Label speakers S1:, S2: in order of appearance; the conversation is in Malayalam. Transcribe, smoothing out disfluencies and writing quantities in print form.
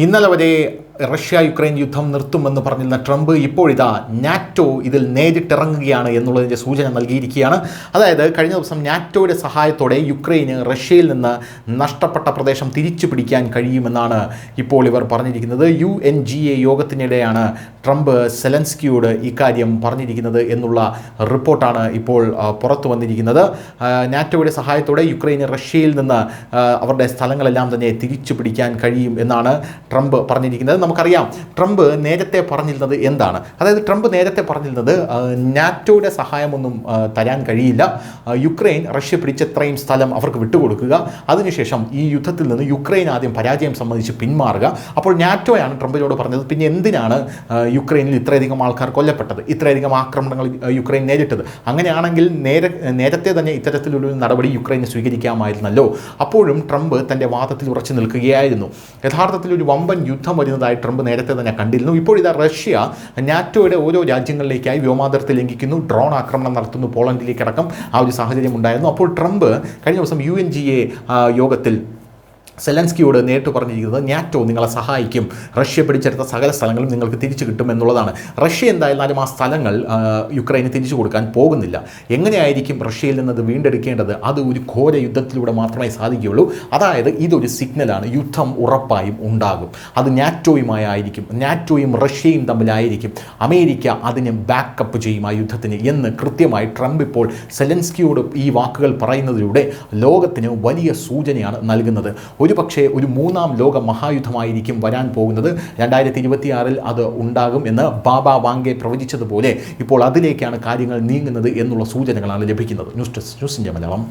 S1: ഇന്നലെ വരെ റഷ്യ യുക്രൈൻ യുദ്ധം നിർത്തുമെന്ന് പറഞ്ഞിരുന്ന ട്രംപ് ഇപ്പോഴിതാ നാറ്റോ ഇതിൽ നേരിട്ടിറങ്ങുകയാണ് എന്നുള്ളതിൻ്റെ സൂചന നൽകിയിരിക്കുകയാണ്. അതായത് കഴിഞ്ഞ ദിവസം നാറ്റോയുടെ സഹായത്തോടെ യുക്രൈന് റഷ്യയിൽ നിന്ന് നഷ്ടപ്പെട്ട പ്രദേശം തിരിച്ചു പിടിക്കാൻ കഴിയുമെന്നാണ് ഇപ്പോൾ ഇവർ പറഞ്ഞിരിക്കുന്നത്. UNGA യോഗത്തിനിടെയാണ് ട്രംപ് സെലൻസ്കിയോട് ഇക്കാര്യം പറഞ്ഞിരിക്കുന്നത് എന്നുള്ള റിപ്പോർട്ടാണ് ഇപ്പോൾ പുറത്തു വന്നിരിക്കുന്നത്. നാറ്റോയുടെ സഹായത്തോടെ യുക്രൈന് റഷ്യയിൽ നിന്ന് അവരുടെ സ്ഥലങ്ങളെല്ലാം തന്നെ തിരിച്ചു പിടിക്കാൻ കഴിയും എന്നാണ് ട്രംപ് പറഞ്ഞിരിക്കുന്നത്. നമുക്കറിയാം ട്രംപ് നേരത്തെ പറഞ്ഞിരുന്നത് എന്താണ്. അതായത് ട്രംപ് നേരത്തെ പറഞ്ഞിരുന്നത് നാറ്റോയുടെ സഹായമൊന്നും തരാൻ കഴിയില്ല, യുക്രൈൻ റഷ്യ പിടിച്ചത്രയും സ്ഥലം അവർക്ക് വിട്ടുകൊടുക്കുക, അതിനുശേഷം ഈ യുദ്ധത്തിൽ നിന്ന് യുക്രൈൻ ആദ്യം പരാജയം സംബന്ധിച്ച് പിന്മാറുക. അപ്പോൾ നാറ്റോയാണ് ട്രംപിനോട് പറഞ്ഞത് പിന്നെ എന്തിനാണ് യുക്രൈനിൽ ഇത്രയധികം ആൾക്കാർ കൊല്ലപ്പെട്ടത്, ഇത്രയധികം ആക്രമണങ്ങൾ യുക്രൈൻ നേരിട്ടത്, അങ്ങനെയാണെങ്കിൽ നേരത്തെ തന്നെ ഇത്തരത്തിലൊരു നടപടി യുക്രൈന് സ്വീകരിക്കാമായിരുന്നല്ലോ. അപ്പോഴും ട്രംപ് തൻ്റെ വാദത്തിൽ ഉറച്ചു നിൽക്കുകയായിരുന്നു. യഥാർത്ഥത്തിൽ ഒരു വമ്പൻ യുദ്ധം വരുന്നതായി ട്രംപ് നേരത്തെ തന്നെ കണ്ടിരുന്നു. ഇപ്പോൾ ഇതാ റഷ്യ നാറ്റോയുടെ ഓരോ രാജ്യങ്ങളിലേക്കായി വ്യോമാതിർത്തി ലംഘിക്കുന്നു, ഡ്രോൺ ആക്രമണം നടത്തുന്നു, പോളണ്ടിലേക്കടക്കം ആ ഒരു സാഹചര്യം ഉണ്ടായിരുന്നു. അപ്പോൾ ട്രംപ് കഴിഞ്ഞ ദിവസം UNGA യോഗത്തിൽ സെലൻസ്കിയോട് നേരിട്ട് പറഞ്ഞിരിക്കുന്നത് നാറ്റോ നിങ്ങളെ സഹായിക്കും, റഷ്യ പിടിച്ചെടുത്ത സകല സ്ഥലങ്ങളും നിങ്ങൾക്ക് തിരിച്ചു കിട്ടും എന്നുള്ളതാണ്. റഷ്യ എന്തായാലും ആ സ്ഥലങ്ങൾ യുക്രൈന് തിരിച്ചു കൊടുക്കാൻ പോകുന്നില്ല. എങ്ങനെയായിരിക്കും റഷ്യയിൽ നിന്നത് വീണ്ടെടുക്കേണ്ടത്? അത് ഒരു ഘോര യുദ്ധത്തിലൂടെ മാത്രമേ സാധിക്കുകയുള്ളൂ. അതായത് ഇതൊരു സിഗ്നലാണ്, യുദ്ധം ഉറപ്പായും ഉണ്ടാകും. അത് നാറ്റോയുമായിരിക്കും, നാറ്റോയും റഷ്യയും തമ്മിലായിരിക്കും. അമേരിക്ക അതിന് ബാക്കപ്പ് ചെയ്യും ആ യുദ്ധത്തിന് എന്ന് കൃത്യമായി ട്രംപ് ഇപ്പോൾ സെലൻസ്കിയോട് ഈ വാക്കുകൾ പറയുന്നതിലൂടെ ലോകത്തിന് വലിയ സൂചനയാണ് നൽകുന്നത്. ഒരുപക്ഷെ ഒരു മൂന്നാം ലോക മഹായുദ്ധമായിരിക്കും വരാൻ പോകുന്നത്. 2026 അത് ഉണ്ടാകും എന്ന് ബാബ വാങ്കെ പ്രവചിച്ചതുപോലെ ഇപ്പോൾ അതിലേക്കാണ് കാര്യങ്ങൾ നീങ്ങുന്നത് എന്നുള്ള സൂചനകളാണ് ലഭിക്കുന്നത്. News India Malayalam.